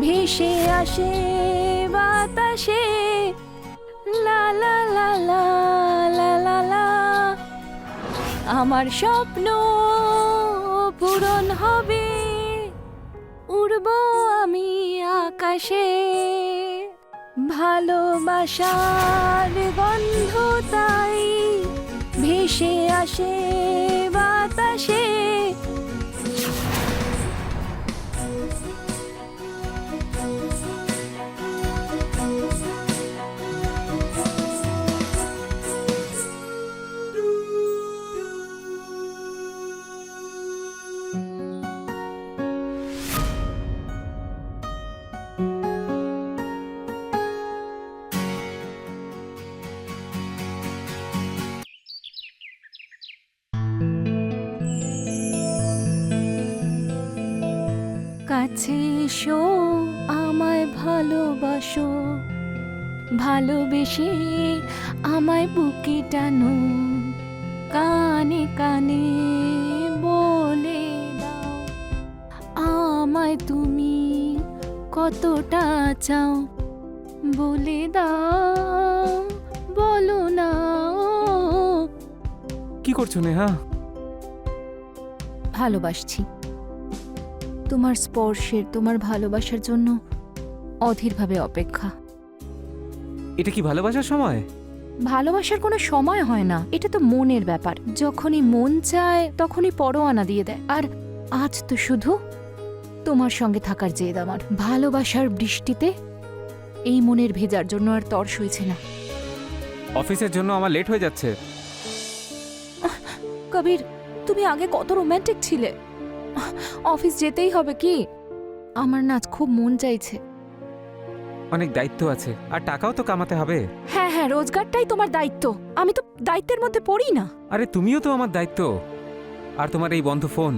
ভেসে আসে বাতাসে, লা লা লা লা লা লা লা। আমার স্বপ্ন পূরণ হবে, উড়ব আমি আকাশে। ভালোবাসার গন্ধ তাই ভেসে আসে বাতাসে। কাছে এসো, আমায় ভালোবাসো, ভালোবেসে আমায় বুকে টানো, কানে কানে বলে দাও আমায় তুমি কতটা চাও। বলে দাও, বলো না। কি করছো নেহা? ভালোবাসছি তোমার স্পর্শের, তোমার ভালোবাসার জন্য অধীরভাবে অপেক্ষা। এটা কি ভালোবাসার সময়? ভালোবাসার কোনো সময় হয় না, এটা তো মনের ব্যাপার। যখনই মন চায় তখনই পরোয়ানা দিয়ে দেয়। আর আজ তো শুধু তোমার সঙ্গে থাকার জেদ আমার। ভালোবাসার বৃষ্টিতে এই মনের ভেজার জন্য আর তর সইছে না। অফিসের জন্য আমার লেট হয়ে যাচ্ছে। কবির, তুমি আগে কত রোম্যান্টিক ছিলে। অফিস যেতেই হবে কি? আমার নাচ খুব মন চাইছে। অনেক দায়িত্ব আছে, আর টাকাও তো কামাতে হবে। হ্যাঁ হ্যাঁ, রোজগারটাই তোমার দায়িত্ব, আমি তো দায়িত্বের মধ্যে পড়ি না। আরে তুমিও তো আমার দায়িত্ব। আর তোমার এই বন্ধ ফোন,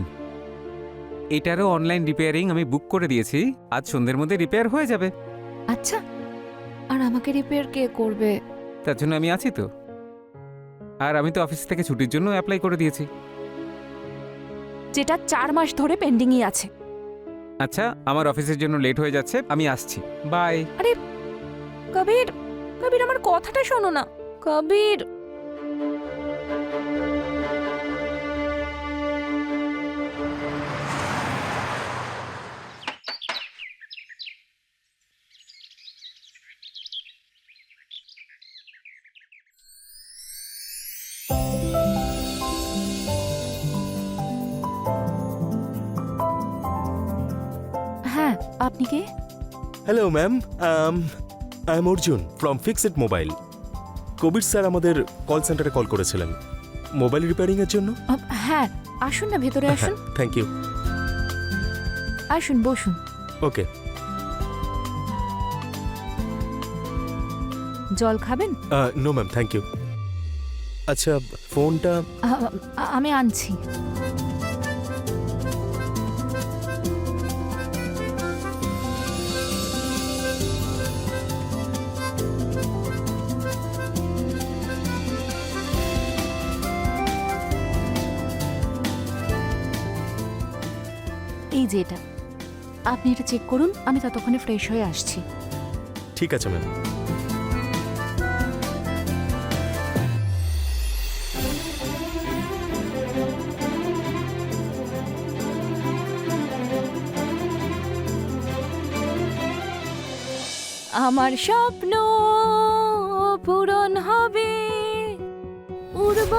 এটারও অনলাইন রিপেয়ারিং আমি বুক করে দিয়েছি। আজ সন্ধ্যের মধ্যে রিপেয়ার হয়ে যাবে। আচ্ছা, আর আমাকে রিপেয়ার কে করবে? তার জন্য আমি আছি তো। আর আমি তো অফিস থেকে ছুটির জন্য অ্যাপ্লাই করে দিয়েছি। যেটা 4 মাস ধরে পেন্ডিংই আছে। আচ্ছা, আমার অফিসের জন্য লেট হয়ে যাচ্ছে, আমি আসছি। বাই। আরে কবির, কবির আমার কথাটা শোনো না। কবির, হ্যাঁ আপনি কে? Hello ma'am, I am Arjun from fixed mobile. Kabir sir আমাদের কল সেন্টারে কল করেছিলেন মোবাইল রিপেয়ারিংয়ের জন্য। হ্যাঁ আসুন না, ভেতরে আসুন। Thank you. আসুন, বসুন। ওকে। জল খাবেন? No ma'am, thank you. আচ্ছা, ফোনটা আমি আনছি। এই যে এটা, আপনি এটা চেক করুন, আমি ততক্ষণে ফ্রেশ হয়ে আসছি। ঠিক আছে ম্যাম। আমার স্বপ্ন পূরণ হবে, উড়ব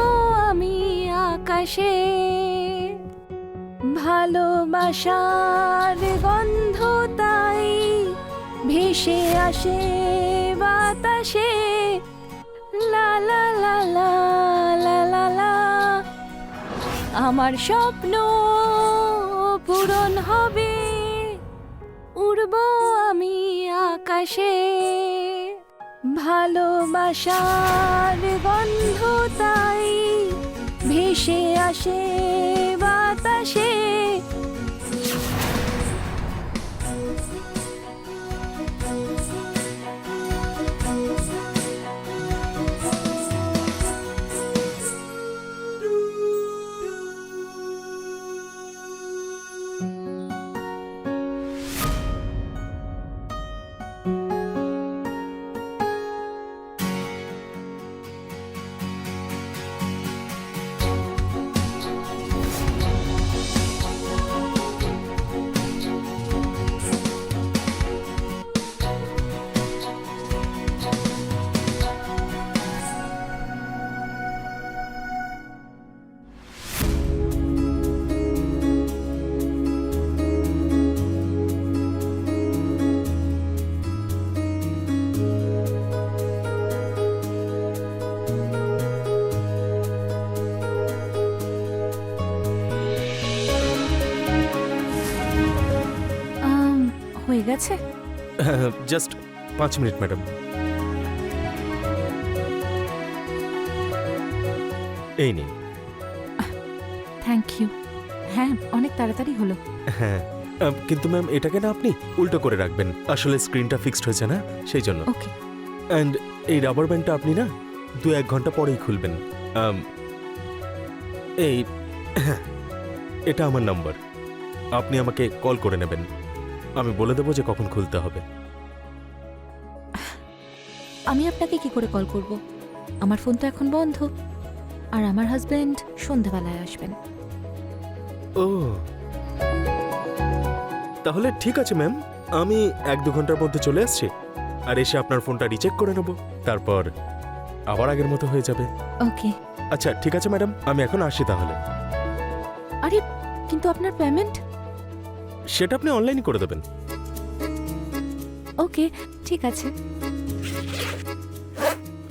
আমি আকাশে। ভালোবাসার গন্ধ তাই ভেসে আসে বাতাসে, লা লা লা লা লা লা লা। আমার স্বপ্ন পূরণ হবে, উড়ব আমি আকাশে। ভালোবাসার গন্ধ তাই ভেসে আসে বাতাসে। হয়ে গেছে? Just 5 minute madam. এই নিন। Thank you. হ্যাঁ, অনেক তাড়াতাড়ি হলো। হ্যাঁ, কিন্তু ম্যাম এটাকে না আপনি উল্টো করে রাখবেন, আসলে স্ক্রিনটা ফিক্সড হয়েছে না সেই জন্য। ওকে। অ্যান্ড এই রাবার ব্যান্ডটা আপনি না 2-1 ঘন্টা পরেই খুলবেন। এই এটা আমার নাম্বার, আপনি আমাকে কল করে নেবেন, আমি বলে দেবো যে কখন খুলতে হবে। আমি আপনাকে কি করে কল করব? আমার ফোন তো এখন বন্ধ, আর আমার হাজবেন্ড সন্ধ্যাবেলায় আসবেন। ও, তাহলে ঠিক আছে ম্যাম, আমি 1-2 ঘন্টার মধ্যে চলে আসছি, আর এসে আপনার ফোনটা রিচেক করে নেব, তারপর আবার আগের মতো হয়ে যাবে। ওকে। আচ্ছা ঠিক আছে ম্যাডাম, আমি এখন আসি তাহলে। আরে, কিন্তু আপনার পেমেন্ট? সেটা আপনি অনলাইনে করে দেবেন। ওকে, ঠিক আছে।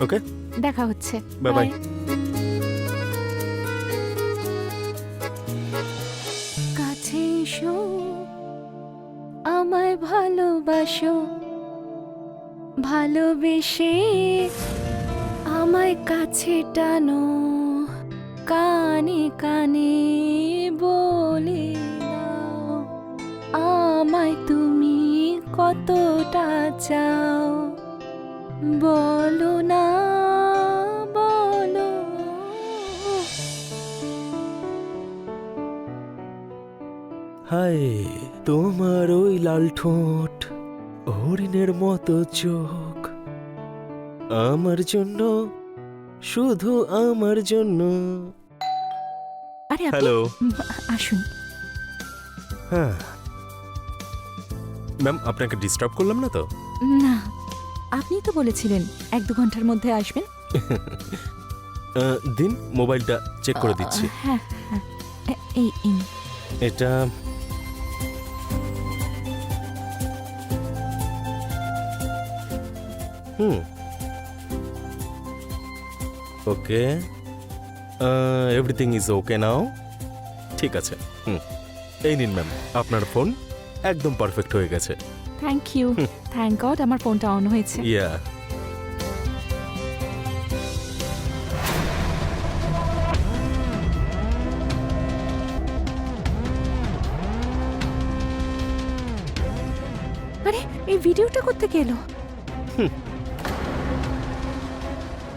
ওকে, দেখা হচ্ছে। Bye bye. কাছে এসো, আমায় ভালোবাসো, ভালোবেসে আমায় কাছে টানো, কানে কানে বলে দাও আমায় তুমি কতটা চাও, বলো না বলো। হায়, তোমার ওই লাল ঠোঁট, হরিণের মতো চোখ, আমার জন্য, শুধু আমার জন্য। আরে আপনি হ্যালো। আসুন। হ্যাঁ ম্যাম, আপনাকে ডিস্টার্ব করলাম না তো? না, আপনি তো বলেছিলেন 1-2 ঘন্টার মধ্যে আসবেন। দিন, মোবাইলটা চেক করে দিচ্ছি। হ্যাঁ হ্যাঁ, এই এটা ওকে, এভরিথিং ইজ ওকে নাও। ঠিক আছে, এই নিন ম্যাম, আপনার ফোন একদম পারফেক্ট হয়ে গেছে। Thank you. থ্যাংক গড আমার ফোনটা অন হয়েছে। ইয়া, আরে, এই ভিডিওটা কোত্থেকে এলো?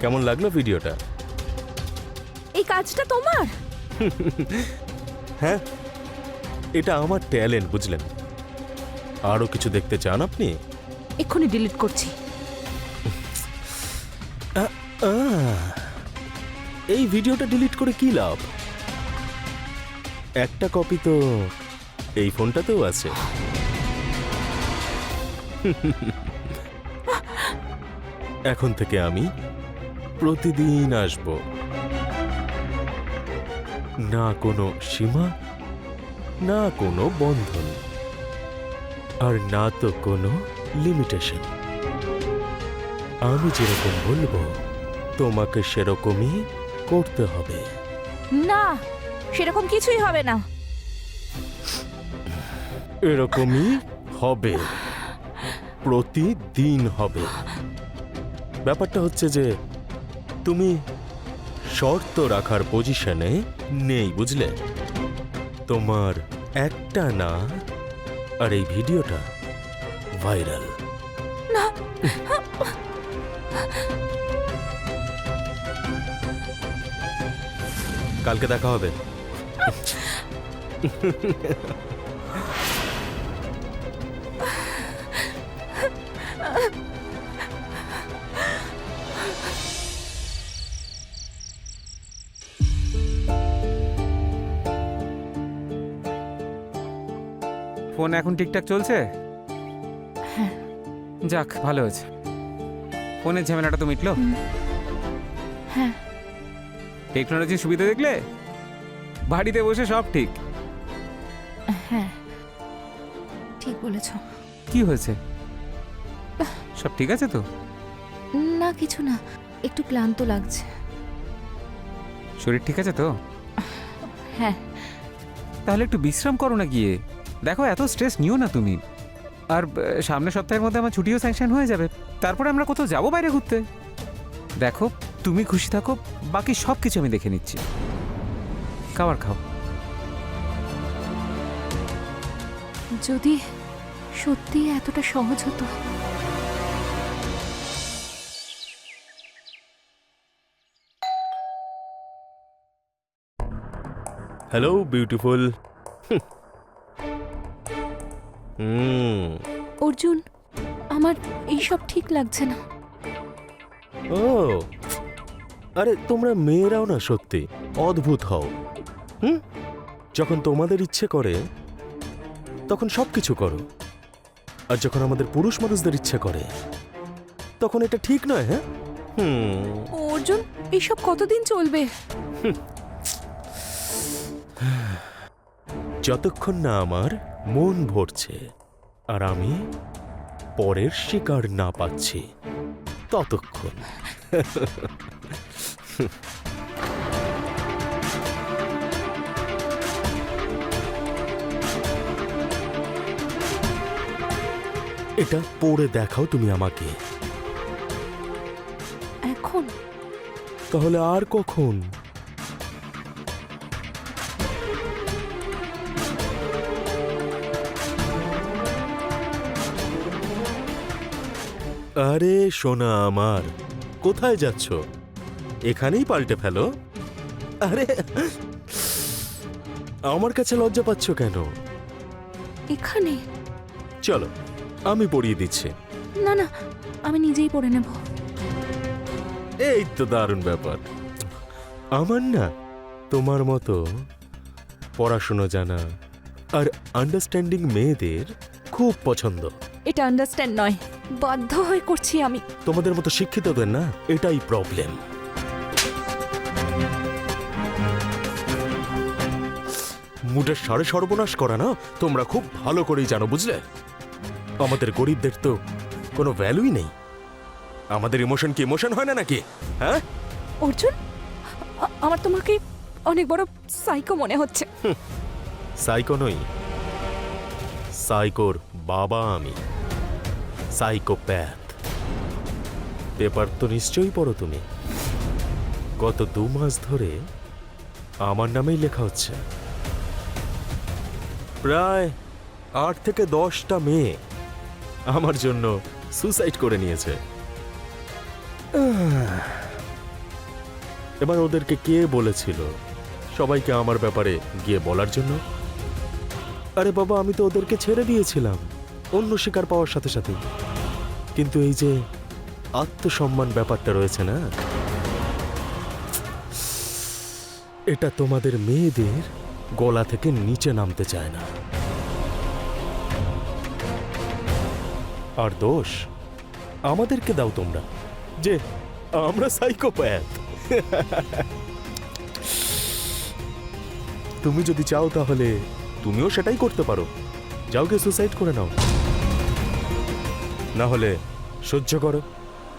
কেমন লাগলো ভিডিওটা? এই কাজটা তোমার? হ্যাঁ, এটা আমার ট্যালেন্ট, বুঝলেন? আরো কিছু দেখতে চান আপনি? এক্ষুনি ডিলিট করছি। এই ভিডিওটা ডিলিট করে কি লাভ? একটা কপি তো এই ফোনটাতেও আছে। এখন থেকে আমি প্রতিদিন আসব, না কোনো সীমা, না কোনো বন্ধন, আর না তো কোনো লিমিটেশন। আমি যেরকম বলবো তোমাকে সেরকমই করতে হবে। না, সেরকম কিছুই হবে না। এরকমই হবে, প্রতিদিন হবে। ব্যাপারটা হচ্ছে যে তুমি শর্ত রাখার পজিশনে নেই, বুঝলে? তোমার একটা না, আর এই ভিডিওটা ভাইরাল। না, কালকে দেখা হবে। ফোন এখন ঠিকঠাক চলছে? হ্যাঁ। যাক, ভালো হয়েছে। ফোনের ঝামেলাটা তো মিটলো। হ্যাঁ। টেকনোলজির সুবিধা দেখলে, বাড়িতে বসে সব ঠিক। হ্যাঁ, ঠিক বলেছ। কি হয়েছে? সব ঠিক আছে তো? না, কিছু না, একটু ক্লান্ত লাগছে। শরীর ঠিক আছে তো? হ্যাঁ। তাহলে একটু বিশ্রাম করো না গিয়ে। দেখো, এত স্ট্রেস নিও না তুমি। আর সামনের সপ্তাহের মধ্যে আমার ছুটিও স্যাংশন হয়ে যাবে, তারপরে আমরা কোথাও যাবো বাইরে ঘুরতে। দেখো, তুমি খুশি থাকো, বাকি সব কিছু আমি দেখে নিচ্ছি। খাবার খাও। যদি সত্যি এতটা সহজ হতো। Hello beautiful. অর্জুন, আমার এইসব ঠিক লাগছে না। ও আরে তোমরা মেয়েরাও না সত্যি অদ্ভুত হও। যখন তোমাদের ইচ্ছে করে তখন সবকিছু করো, আর যখন আমাদের পুরুষ মানুষদের ইচ্ছে করে তখন এটা ঠিক নয়। হ্যাঁ, অর্জুন, এইসব কতদিন চলবে? যতক্ষণ না আমার মন ভরছে আর আমি পরের শিকার না পাচ্ছি ততক্ষণ। এটা পড়ে দেখাও তুমি আমাকে। এখন? তাহলে আর কখন? আরে সোনা আমার, কোথায় যাচ্ছ? এখানেই পাল্টে ফেলো। আরে আমার কাছে লজ্জা পাচ্ছ কেন? এখানে? চলো আমি পড়িয়ে দিচ্ছি। না না, আমি নিজেই পড়ে নেব। এই তো দারুণ ব্যাপার। আমার না তোমার মতো পড়াশুনো জানা আর আন্ডারস্ট্যান্ডিং মেয়েদের খুব পছন্দ। এটা আন্ডারস্ট্যান্ড নয়, বাধ্য হয়ে করছি আমি। তোমাদের মতো শিক্ষিতদের না এটাই প্রবলেম। মুডের সাড়ে সর্বনাশ করা না তোমরা খুব ভালো করেই জানো, বুঝলে? আমাদের গরিবদের তো কোনো ভ্যালুই নেই। আমাদের ইমোশন কি ইমোশন হয় না নাকি? হ্যাঁ অর্জুন, আমার তোমাকে অনেক বড় সাইকো মনে হচ্ছে। সাইকো নই, সাইকোর বাবা আমি, সাইকোপ্যাথ। পেপার তো নিশ্চয়ই পড়ো তুমি। গত 2 মাস ধরে আমার নামেই লেখা হচ্ছে। প্রায় 8 থেকে 10টা মেয়ে আমার জন্য সুসাইড করে নিয়েছে। এবার ওদেরকে কে বলেছিল সবাইকে আমার ব্যাপারে গিয়ে বলার জন্য? আরে বাবা, আমি তো ওদেরকে ছেড়ে দিয়েছিলাম অন্য শিকার পাওয়ার সাথে সাথে। কিন্তু এই যে আত্মসম্মান ব্যাপারটা রয়েছে না, এটা তোমাদের মেয়েদের গলা থেকে নিচে নামতে চায় না। আর দোষ আমাদেরকে দাও তোমরা যে আমরা সাইকোপ্যাথ। তুমি যদি চাও তাহলে তুমিও সেটাই করতে পারো। যাও গিয়ে সুসাইড করে নাও, না হলে সহ্য করো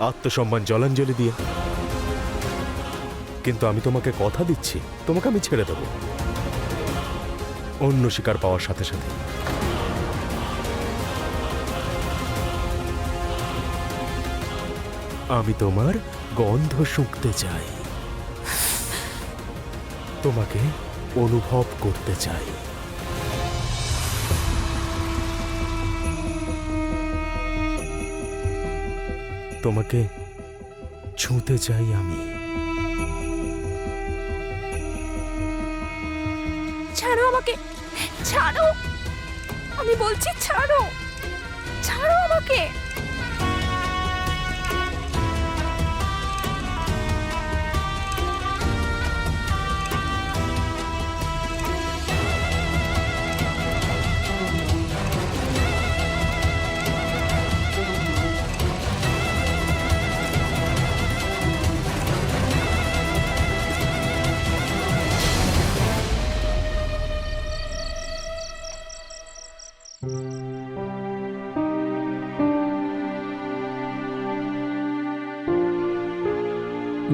আত্মসম্মান জলাঞ্জলি দিয়ে। কিন্তু আমি তোমাকে কথা দিচ্ছি, তোমাকে আমি ছেড়ে দেব অন্য শিকার পাওয়ার সাথে সাথে। আমি তোমার গন্ধ শুঁকতে চাই, তোমাকে অনুভব করতে চাই। তোমাকে ছুঁতে চাই আমি। ছাড়ো আমাকে, ছাড়ো, আমি বলছি ছাড়ো, ছাড়ো আমাকে।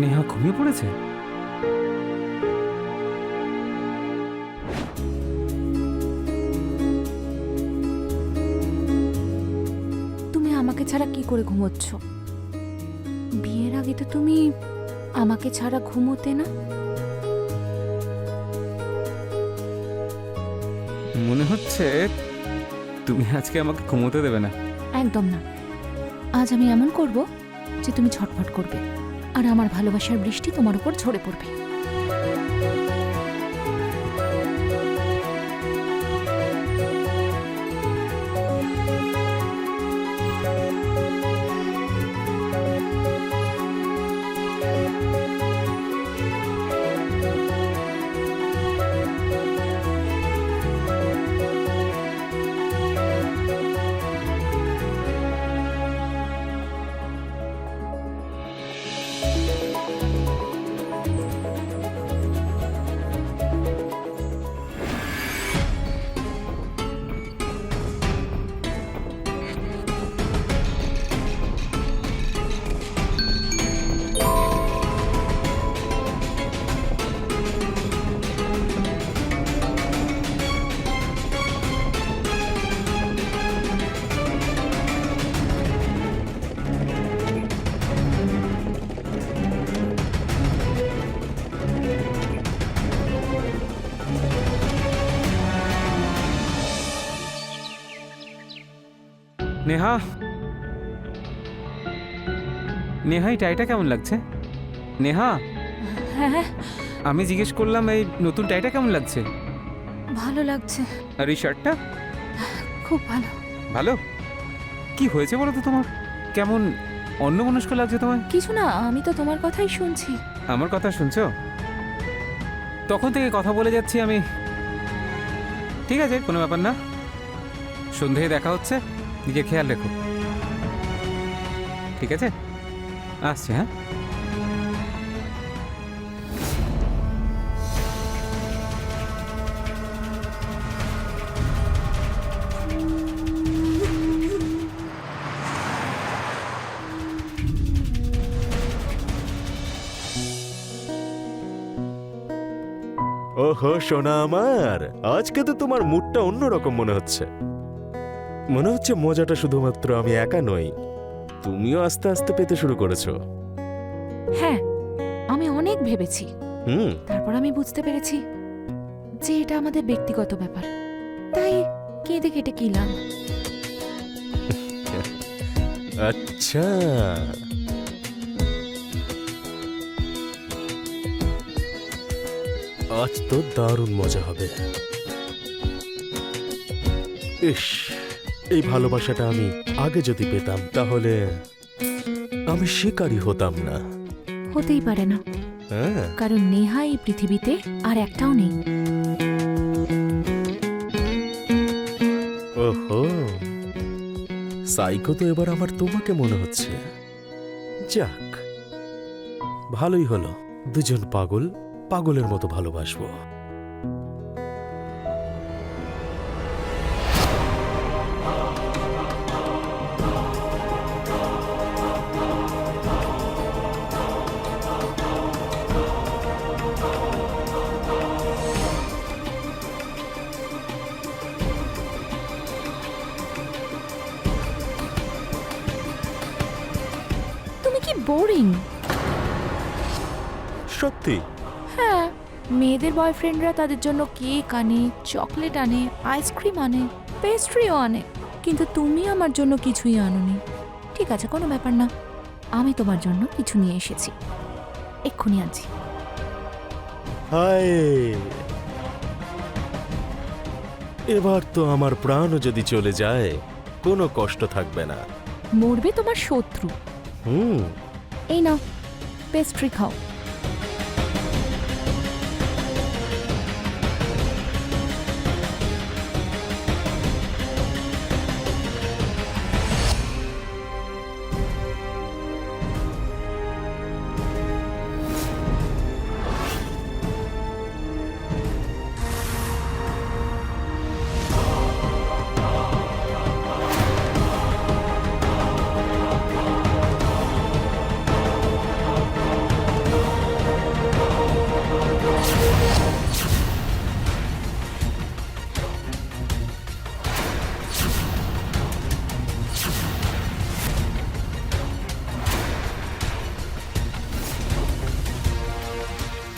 নেহা ঘুমিয়ে পড়েছে? আমাকে ছাড়া কি করে ঘুমোচ্ছ? বিয়ের আগে তো তুমি আমাকে ছাড়া ঘুমোতে না। মনে হচ্ছে তুমি আজকে আমাকে ঘুমোতে দেবে না। একদম না। আজ আমি এমন করব যে তুমি ছটফট করবে আর আমার ভালোবাসার বৃষ্টি তোমার উপর ঝরে পড়বে। নেহা, নেহা এই টাইটা কেমন লাগছে? নেহা, হ্যাঁ, আমি জিজ্ঞেস করলাম এই নতুন টাইটা কেমন লাগছে? ভালো লাগছে, আর এই শার্টটা? খুব ভালো। ভালো? কি হয়েছে বলো তো তোমার? কেমন অন্যমনস্ক লাগছে তোমায়? কিছু না, আমি তো তোমার কথাই শুনছি। আমার কথা শুনছো? তখন থেকে কথা বলে যাচ্ছি আমি। ঠিক আছে, কোনো ব্যাপার না। সন্ধেয় দেখা হচ্ছে, নিজের খেয়াল রেখো। ঠিক আছে, আসছে। হ্যাঁ, ওহো সোনা আমার, আজকে তো তোমার মুডটা অন্যরকম মনে হচ্ছে। মনে হচ্ছে মজাটা শুধুমাত্র আমি একা নই, তুমিও আস্তে আস্তে পেতে শুরু করেছো। হ্যাঁ, আমি অনেক ভেবেছি, হুম। তারপর আমি বুঝতে পেরেছি যে এটা আমাদের ব্যক্তিগত ব্যাপার, তাই কেঁদে কেটে কি লাভ। আচ্ছা, আজ তো দারুণ মজা হবে। ইস, এই ভালোবাসাটা আমি আগে যদি পেতাম তাহলে আমি শিকারী হতাম না। হতেই পারে না, হ্যাঁ, কারণ নেহা এই পৃথিবীতে আর একটাও নেই। ওহো, সাইকো তো এবার আমার তোমাকে মনে হচ্ছে। যাক, ভালোই হলো, দুজন পাগল পাগলের মতো ভালোবাসবো। তুমি কি বোরিং। সত্যি? হ্যাঁ, মেয়েদের বয়ফ্রেন্ডরা তাদের জন্য কেক আনে, চকলেট আনে, আইসক্রিম আনে, পেস্ট্রিও আনে, কিন্তু তুমি আমার জন্য কিছুই আনোনি। ঠিক আছে, কোনো ব্যাপার না, আমি তোমার জন্য কিছু নিয়ে এসেছি, এক্ষুনি আনছি। হায়, এবার তো আমার প্রাণও যদি চলে যায় কোনো কষ্ট থাকবে না। মরবে তোমার শত্রু। হুম। এই নাও, পেস্ট্রি খাও।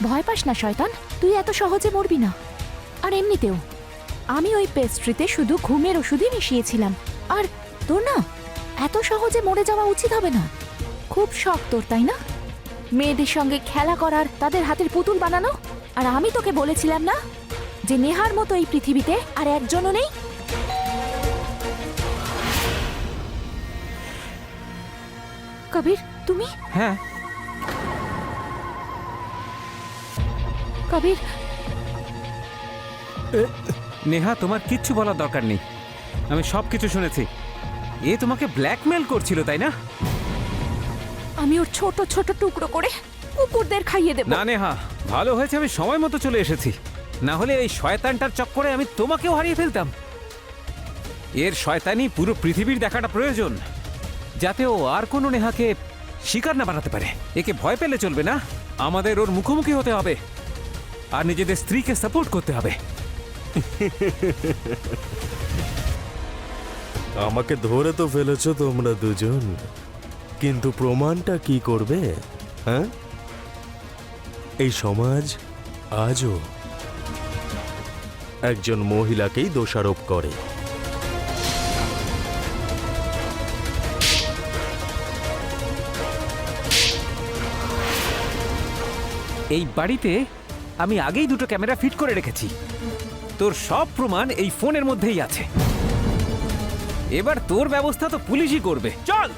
ভয় পাস না শয়তান, তুই এত সহজে মরবি না। আর এমনিতেও আমি ওই পেস্ট্রিতে শুধু ঘুমের ওষুধই মিশিয়েছিলাম। আর তোর না এত সহজে মরে যাওয়া উচিত হবে না। খুব শখ তোর, তাই না, মেয়েদের সঙ্গে খেলা করার, তাদের হাতের পুতুল বানানো? আর আমি তোকে বলেছিলাম না যে নেহার মতো এই পৃথিবীতে আর একজনও নেই? কবির, তুমি? হ্যাঁ, কবির, নেহা তোমার কিচ্ছু বলার দরকার নেই, আমি সব কিছু শুনেছি। এ তোমাকে ব্ল্যাকমেল করছিল, তাই না? আমি ওর ছোট ছোট টুকরো করে কুকুরদের খাইয়ে দেব। না নেহা, ভালো হয়েছে আমি সময় মতো চলে এসেছি, না হলে এই শয়তানটার চক্করে আমি তোমাকেও হারিয়ে ফেলতাম। এর শয়তানি পুরো পৃথিবীর দেখাটা প্রয়োজন, যাতে ও আর কোনো নেহাকে শিকার না বানাতে পারে। একে ভয় পেলে চলবে না, আমাদের ওর মুখোমুখি হতে হবে আর নিজেদের স্ত্রীকে সাপোর্ট করতে হবে। আমাকে ধরে তো ফেলেছো তোমরা দুজন, কিন্তু প্রমাণটা কি করবে? হ্যাঁ, এই সমাজ আজও একজন মহিলাকেই দোষারোপ করে। এই বাড়িতে আমি আগেই দুটো ক্যামেরা ফিট করে রেখেছি, তোর সব প্রমাণ এই ফোনের মধ্যেই আছে। এবার তোর ব্যবস্থা তো পুলিশই করবে। চল।